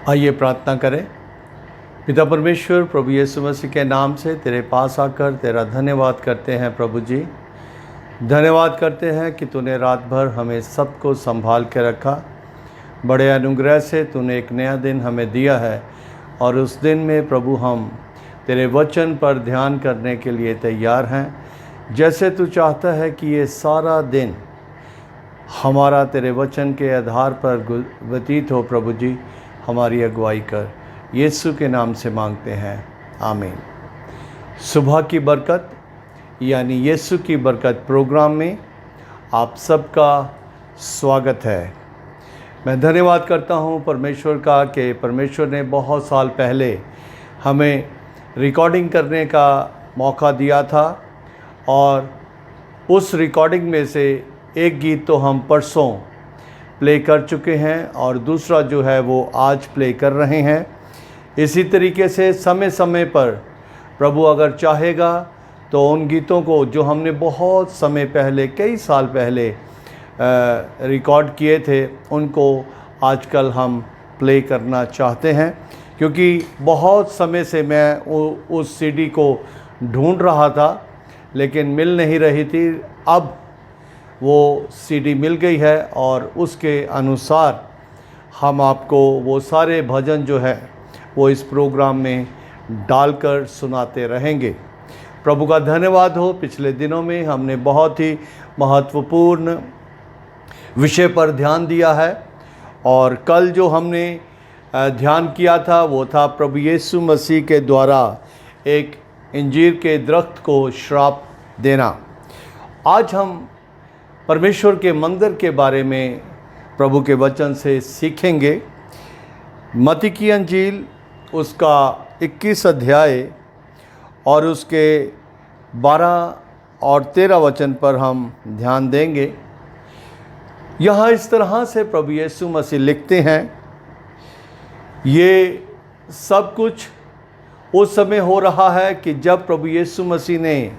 आइए प्रार्थना करें। पिता परमेश्वर, प्रभु यीशु मसीह के नाम से तेरे पास आकर तेरा धन्यवाद करते हैं। प्रभु जी, धन्यवाद करते हैं कि तूने रात भर हमें सबको संभाल के रखा। बड़े अनुग्रह से तूने एक नया दिन हमें दिया है और उस दिन में प्रभु हम तेरे वचन पर ध्यान करने के लिए तैयार हैं। जैसे तू चाहता है कि ये सारा दिन हमारा तेरे वचन के आधार पर व्यतीत हो, प्रभु जी हमारी अगुवाई कर। यीशु के नाम से मांगते हैं, आमीन। सुबह की बरकत यानी यीशु की बरकत प्रोग्राम में आप सबका स्वागत है। मैं धन्यवाद करता हूं परमेश्वर का कि परमेश्वर ने बहुत साल पहले हमें रिकॉर्डिंग करने का मौका दिया था और उस रिकॉर्डिंग में से एक गीत तो हम परसों प्ले कर चुके हैं और दूसरा जो है वो आज प्ले कर रहे हैं। इसी तरीके से समय समय पर प्रभु अगर चाहेगा तो उन गीतों को जो हमने बहुत समय पहले, कई साल पहले रिकॉर्ड किए थे, उनको आजकल हम प्ले करना चाहते हैं, क्योंकि बहुत समय से मैं उस सीडी को ढूंढ रहा था लेकिन मिल नहीं रही थी। अब वो सीडी मिल गई है और उसके अनुसार हम आपको वो सारे भजन जो है वो इस प्रोग्राम में डालकर सुनाते रहेंगे। प्रभु का धन्यवाद हो। पिछले दिनों में हमने बहुत ही महत्वपूर्ण विषय पर ध्यान दिया है और कल जो हमने ध्यान किया था वो था प्रभु यीशु मसीह के द्वारा एक अंजीर के दरख्त को श्राप देना। आज हम परमेश्वर के मंदिर के बारे में प्रभु के वचन से सीखेंगे। मत्ती की अंजील उसका 21 अध्याय और उसके 12 और 13 वचन पर हम ध्यान देंगे। यहाँ इस तरह से प्रभु यीशु मसीह लिखते हैं, ये सब कुछ उस समय हो रहा है कि जब प्रभु यीशु मसीह ने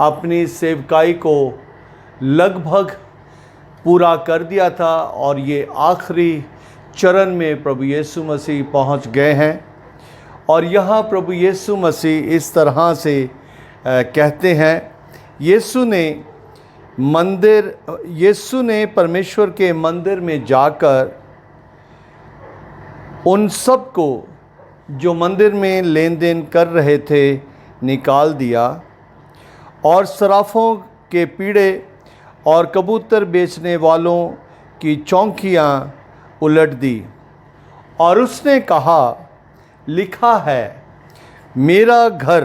अपनी सेवकाई को लगभग पूरा कर दिया था और ये आखिरी चरण में प्रभु यीशु मसीह पहुंच गए हैं। और यहाँ प्रभु यीशु मसीह इस तरह से कहते हैं, यीशु ने परमेश्वर के मंदिर में जाकर उन सब को जो मंदिर में लेन देन कर रहे थे निकाल दिया और सराफों के पीढ़े और कबूतर बेचने वालों की चौकियाँ उलट दी और उसने कहा, लिखा है, मेरा घर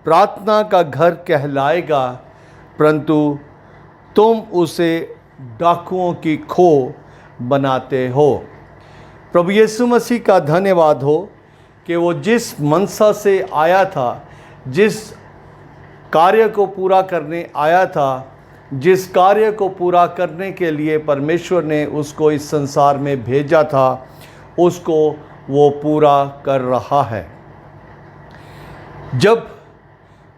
प्रार्थना का घर कहलाएगा, परंतु तुम उसे डाकुओं की खो बनाते हो। प्रभु यीशु मसीह का धन्यवाद हो कि वो जिस मनसा से आया था, जिस कार्य को पूरा करने आया था, जिस कार्य को पूरा करने के लिए परमेश्वर ने उसको इस संसार में भेजा था, उसको वो पूरा कर रहा है। जब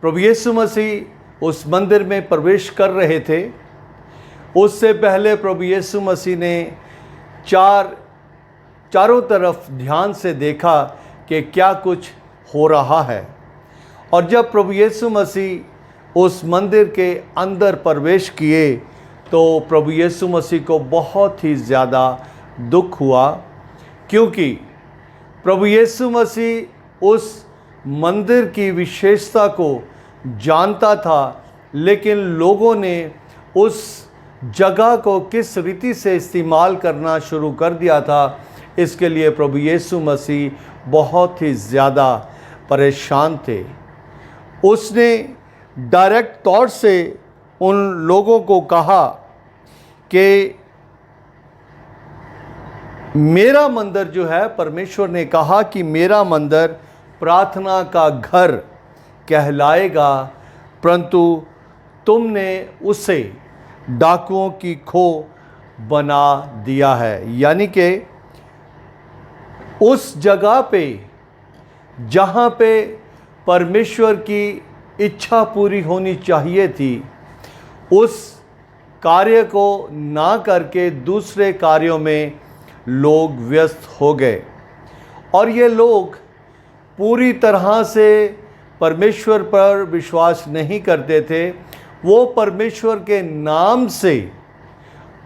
प्रभु यीशु मसीह उस मंदिर में प्रवेश कर रहे थे, उससे पहले प्रभु यीशु मसीह ने चारों तरफ ध्यान से देखा कि क्या कुछ हो रहा है। और जब प्रभु यीशु मसीह उस मंदिर के अंदर प्रवेश किए तो प्रभु यीशु मसीह को बहुत ही ज़्यादा दुख हुआ, क्योंकि प्रभु यीशु मसीह उस मंदिर की विशेषता को जानता था, लेकिन लोगों ने उस जगह को किस रीति से इस्तेमाल करना शुरू कर दिया था, इसके लिए प्रभु यीशु मसीह बहुत ही ज़्यादा परेशान थे। उसने डायरेक्ट तौर से उन लोगों को कहा कि मेरा मंदिर जो है, परमेश्वर ने कहा कि मेरा मंदिर प्रार्थना का घर कहलाएगा, परंतु तुमने उसे डाकुओं की खो बना दिया है। यानी कि उस जगह पे जहाँ पे परमेश्वर की इच्छा पूरी होनी चाहिए थी, उस कार्य को ना करके दूसरे कार्यों में लोग व्यस्त हो गए। और ये लोग पूरी तरह से परमेश्वर पर विश्वास नहीं करते थे। वो परमेश्वर के नाम से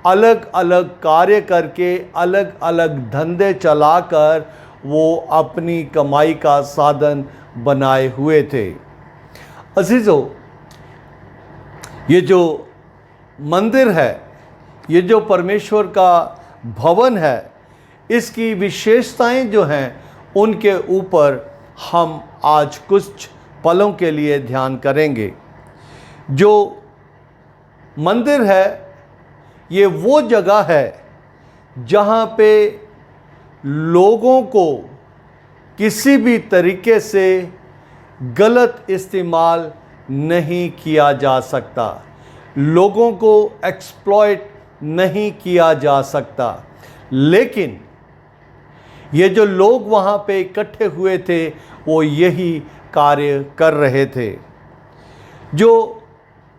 अलग अलग कार्य करके, अलग अलग धंधे चलाकर वो अपनी कमाई का साधन बनाए हुए थे। अजीजों, ये जो मंदिर है, ये जो परमेश्वर का भवन है, इसकी विशेषताएं जो हैं उनके ऊपर हम आज कुछ पलों के लिए ध्यान करेंगे। जो मंदिर है, ये वो जगह है जहाँ पे लोगों को किसी भी तरीके से गलत इस्तेमाल नहीं किया जा सकता, लोगों को एक्सप्लॉइट नहीं किया जा सकता। लेकिन ये जो लोग वहाँ पे इकट्ठे हुए थे, वो यही कार्य कर रहे थे। जो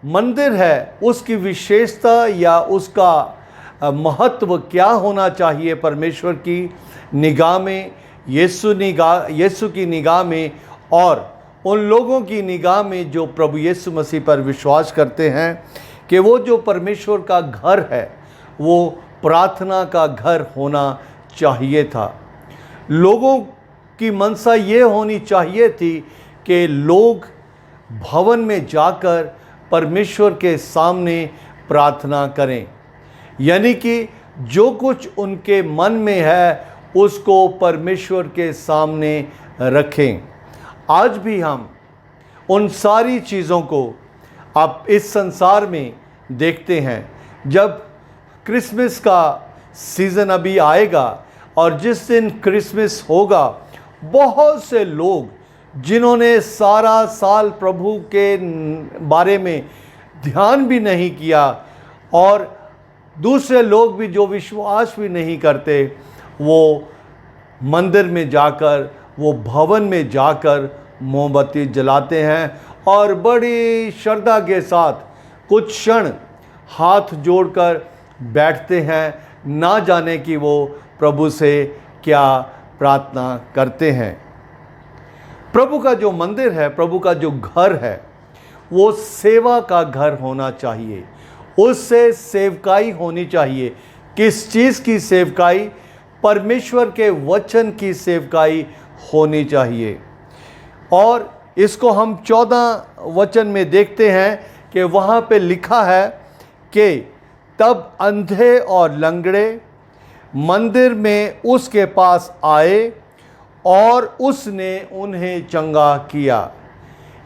मंदिर है, उसकी विशेषता या उसका महत्व क्या होना चाहिए परमेश्वर की निगाह में, यीशु की निगाह में और उन लोगों की निगाह में जो प्रभु यीशु मसीह पर विश्वास करते हैं, कि वो जो परमेश्वर का घर है वो प्रार्थना का घर होना चाहिए था। लोगों की मनसा ये होनी चाहिए थी कि लोग भवन में जाकर परमेश्वर के सामने प्रार्थना करें, यानी कि जो कुछ उनके मन में है उसको परमेश्वर के सामने रखें। आज भी हम उन सारी चीज़ों को आप इस संसार में देखते हैं। जब क्रिसमस का सीज़न अभी आएगा और जिस दिन क्रिसमस होगा, बहुत से लोग जिन्होंने सारा साल प्रभु के बारे में ध्यान भी नहीं किया और दूसरे लोग भी जो विश्वास भी नहीं करते, वो मंदिर में जाकर, वो भवन में जाकर मोमबत्ती जलाते हैं और बड़ी श्रद्धा के साथ कुछ क्षण हाथ जोड़कर बैठते हैं, ना जाने कि वो प्रभु से क्या प्रार्थना करते हैं। प्रभु का जो मंदिर है, प्रभु का जो घर है, वो सेवा का घर होना चाहिए। उससे सेवकाई होनी चाहिए। किस चीज़ की सेवकाई? परमेश्वर के वचन की सेवकाई होनी चाहिए। और इसको हम 14 वचन में देखते हैं कि वहाँ पे लिखा है कि तब अंधे और लंगड़े मंदिर में उसके पास आए और उसने उन्हें चंगा किया।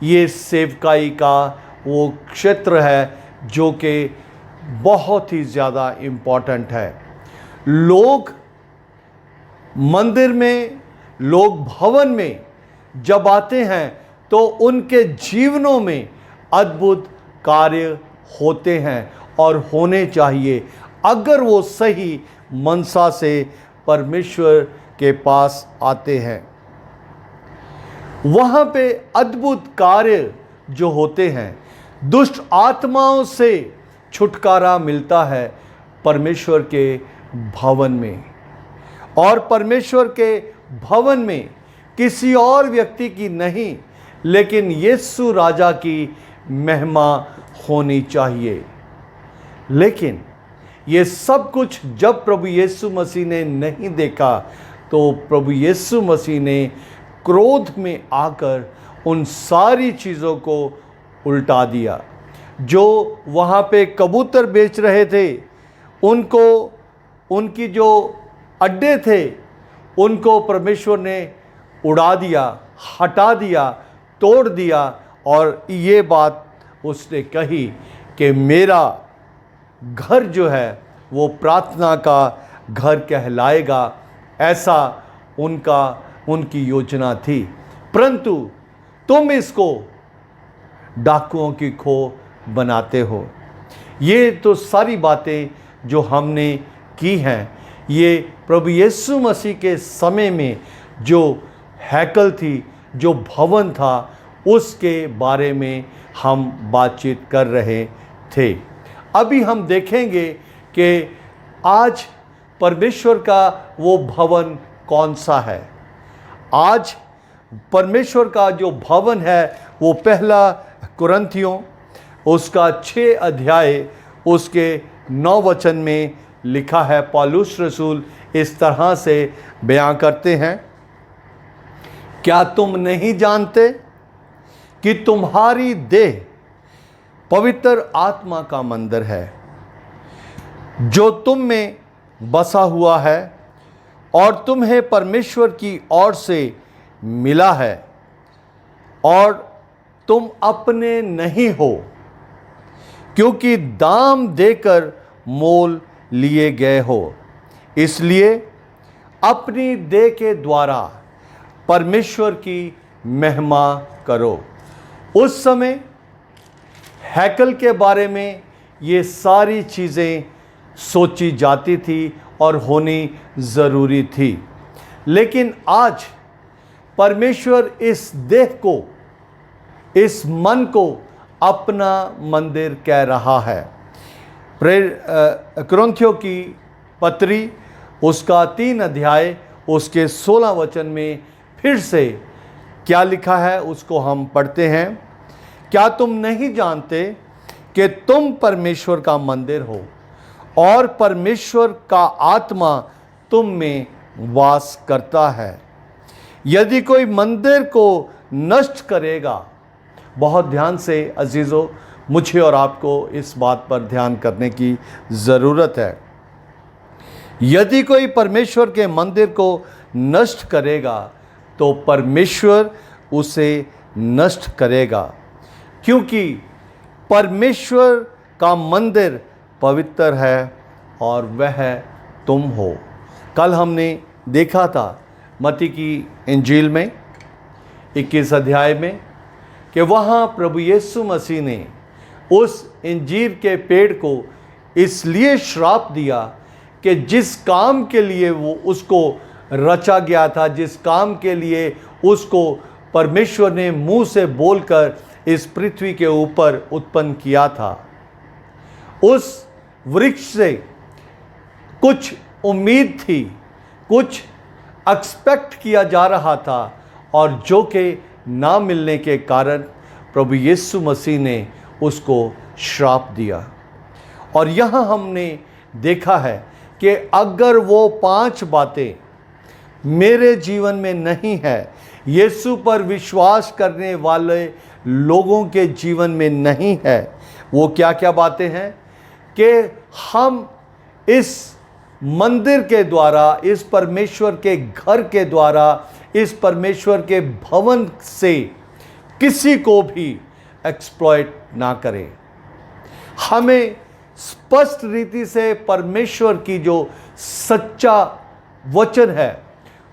ये सेवकाई का वो क्षेत्र है जो कि बहुत ही ज़्यादा इम्पॉर्टेंट है। लोग मंदिर में, लोग भवन में जब आते हैं तो उनके जीवनों में अद्भुत कार्य होते हैं और होने चाहिए, अगर वो सही मनसा से परमेश्वर के पास आते हैं। वहाँ पे अद्भुत कार्य जो होते हैं, दुष्ट आत्माओं से छुटकारा मिलता है परमेश्वर के भवन में। और परमेश्वर के भवन में किसी और व्यक्ति की नहीं, लेकिन यीशु राजा की महिमा होनी चाहिए। लेकिन ये सब कुछ जब प्रभु यीशु मसीह ने नहीं देखा, तो प्रभु यीशु मसीह ने क्रोध में आकर उन सारी चीज़ों को उल्टा दिया। जो वहाँ पे कबूतर बेच रहे थे, उनको, उनकी जो अड्डे थे, उनको परमेश्वर ने उड़ा दिया, हटा दिया, तोड़ दिया। और ये बात उसने कही कि मेरा घर जो है वो प्रार्थना का घर कहलाएगा। ऐसा उनकी योजना थी, परंतु तुम इसको डाकुओं की खो बनाते हो। ये तो सारी बातें जो हमने की हैं, ये प्रभु यीशु मसीह के समय में जो हैकल थी, जो भवन था, उसके बारे में हम बातचीत कर रहे थे। अभी हम देखेंगे कि आज परमेश्वर का वो भवन कौन सा है। आज परमेश्वर का जो भवन है वो पहला कुरिन्थियों उसका 6 अध्याय उसके 9 वचन में लिखा है। पौलुस रसूल इस तरह से बयां करते हैं, क्या तुम नहीं जानते कि तुम्हारी देह पवित्र आत्मा का मंदिर है जो तुम में बसा हुआ है और तुम्हें परमेश्वर की ओर से मिला है और तुम अपने नहीं हो, क्योंकि दाम देकर मोल लिए गए हो। इसलिए अपनी देह के द्वारा परमेश्वर की महिमा करो। उस समय हैकल के बारे में ये सारी चीज़ें सोची जाती थी और होनी ज़रूरी थी, लेकिन आज परमेश्वर इस देह को, इस मन को अपना मंदिर कह रहा है। कुरिन्थियों की पत्री उसका 3 अध्याय उसके 16 वचन में फिर से क्या लिखा है उसको हम पढ़ते हैं। क्या तुम नहीं जानते कि तुम परमेश्वर का मंदिर हो और परमेश्वर का आत्मा तुम में वास करता है। यदि कोई मंदिर को नष्ट करेगा, बहुत ध्यान से अजीज़ों, मुझे और आपको इस बात पर ध्यान करने की ज़रूरत है। यदि कोई परमेश्वर के मंदिर को नष्ट करेगा तो परमेश्वर उसे नष्ट करेगा, क्योंकि परमेश्वर का मंदिर पवित्र है और वह तुम हो। कल हमने देखा था मत्ती की इंजील में 21 अध्याय में कि वहाँ प्रभु यीशु मसीह ने उस इंजीर के पेड़ को इसलिए श्राप दिया कि जिस काम के लिए वो उसको रचा गया था, जिस काम के लिए उसको परमेश्वर ने मुंह से बोलकर इस पृथ्वी के ऊपर उत्पन्न किया था, उस वृक्ष से कुछ उम्मीद थी, कुछ एक्सपेक्ट किया जा रहा था, और जो कि ना मिलने के कारण प्रभु यीशु मसीह ने उसको श्राप दिया। और यहाँ हमने देखा है कि अगर वो 5 बातें मेरे जीवन में नहीं है, यीशु पर विश्वास करने वाले लोगों के जीवन में नहीं है, वो क्या क्या बातें हैं कि हम इस मंदिर के द्वारा, इस परमेश्वर के घर के द्वारा, इस परमेश्वर के भवन से किसी को भी एक्सप्लॉइट ना करें। हमें स्पष्ट रीति से परमेश्वर की जो सच्चा वचन है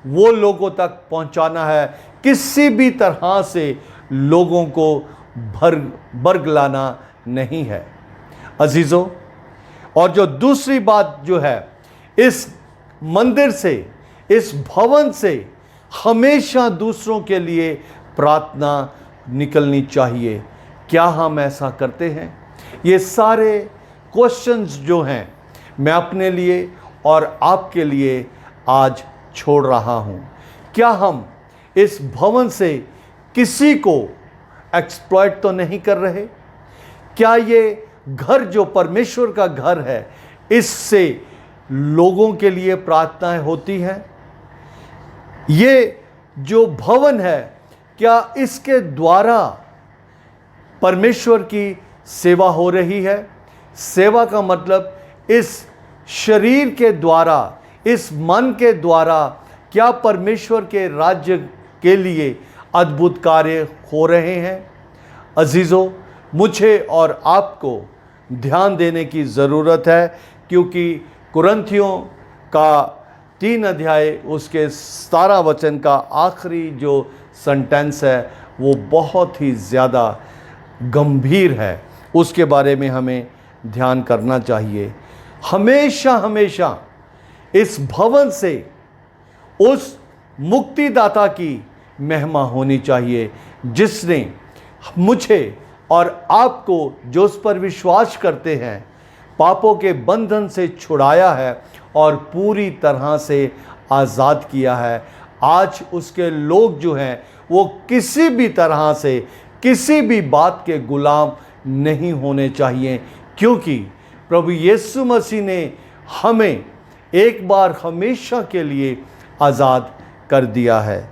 वो लोगों तक पहुंचाना है, किसी भी तरह से लोगों को बरगलाना नहीं है अजीज़ों। और जो दूसरी बात जो है, इस मंदिर से, इस भवन से हमेशा दूसरों के लिए प्रार्थना निकलनी चाहिए। क्या हम ऐसा करते हैं? ये सारे क्वेश्चंस जो हैं मैं अपने लिए और आपके लिए आज छोड़ रहा हूँ। क्या हम इस भवन से किसी को एक्सप्लॉइट तो नहीं कर रहे? क्या ये घर जो परमेश्वर का घर है, इससे लोगों के लिए प्रार्थनाएं होती हैं? ये जो भवन है, क्या इसके द्वारा परमेश्वर की सेवा हो रही है? सेवा का मतलब इस शरीर के द्वारा, इस मन के द्वारा क्या परमेश्वर के राज्य के लिए अद्भुत कार्य हो रहे हैं? अजीज़ों, मुझे और आपको ध्यान देने की ज़रूरत है, क्योंकि कुरिन्थियों का 3 अध्याय उसके 17 वचन का आखिरी जो सेंटेंस है वो बहुत ही ज़्यादा गंभीर है। उसके बारे में हमें ध्यान करना चाहिए। हमेशा हमेशा इस भवन से उस मुक्तिदाता की महिमा होनी चाहिए जिसने मुझे और आपको, जो उस पर विश्वास करते हैं, पापों के बंधन से छुड़ाया है और पूरी तरह से आज़ाद किया है। आज उसके लोग जो हैं वो किसी भी तरह से किसी भी बात के गुलाम नहीं होने चाहिए, क्योंकि प्रभु यीशु मसीह ने हमें एक बार हमेशा के लिए आज़ाद कर दिया है।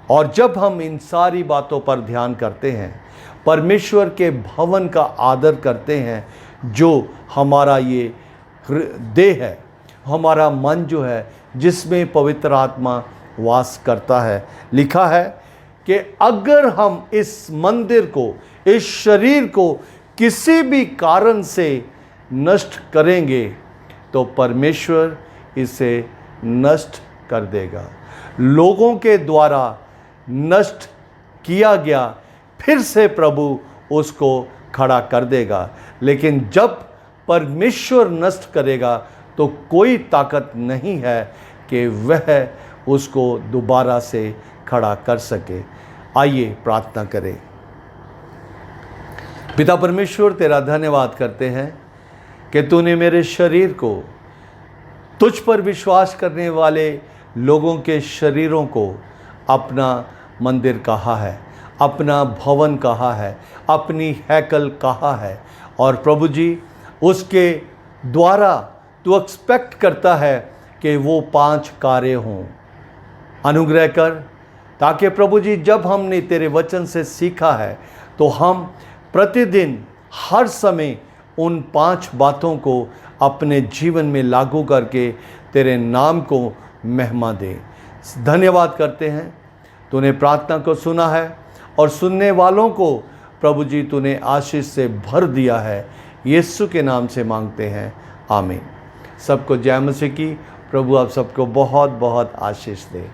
और जब हम इन सारी बातों पर ध्यान करते हैं, परमेश्वर के भवन का आदर करते हैं, जो हमारा ये देह है, हमारा मन जो है, जिसमें पवित्र आत्मा वास करता है, लिखा है कि अगर हम इस मंदिर को, इस शरीर को किसी भी कारण से नष्ट करेंगे तो परमेश्वर इसे नष्ट कर देगा। लोगों के द्वारा नष्ट किया गया, फिर से प्रभु उसको खड़ा कर देगा। लेकिन जब परमेश्वर नष्ट करेगा तो कोई ताकत नहीं है कि वह उसको दोबारा से खड़ा कर सके। आइए प्रार्थना करें। पिता परमेश्वर, तेरा धन्यवाद करते हैं कि तूने मेरे शरीर को, तुझ पर विश्वास करने वाले लोगों के शरीरों को अपना मंदिर कहा है, अपना भवन कहा है, अपनी हैकल कहा है। और प्रभु जी, उसके द्वारा तू एक्सपेक्ट करता है कि वो 5 कार्य हों। अनुग्रह कर, ताकि प्रभु जी जब हमने तेरे वचन से सीखा है तो हम प्रतिदिन हर समय उन 5 बातों को अपने जीवन में लागू करके तेरे नाम को महिमा दें। धन्यवाद करते हैं, तूने प्रार्थना को सुना है और सुनने वालों को प्रभु जी तूने आशीष से भर दिया है। यीशु के नाम से मांगते हैं, आमीन। सबको जय मसीह की। प्रभु आप सबको बहुत बहुत आशीष दे।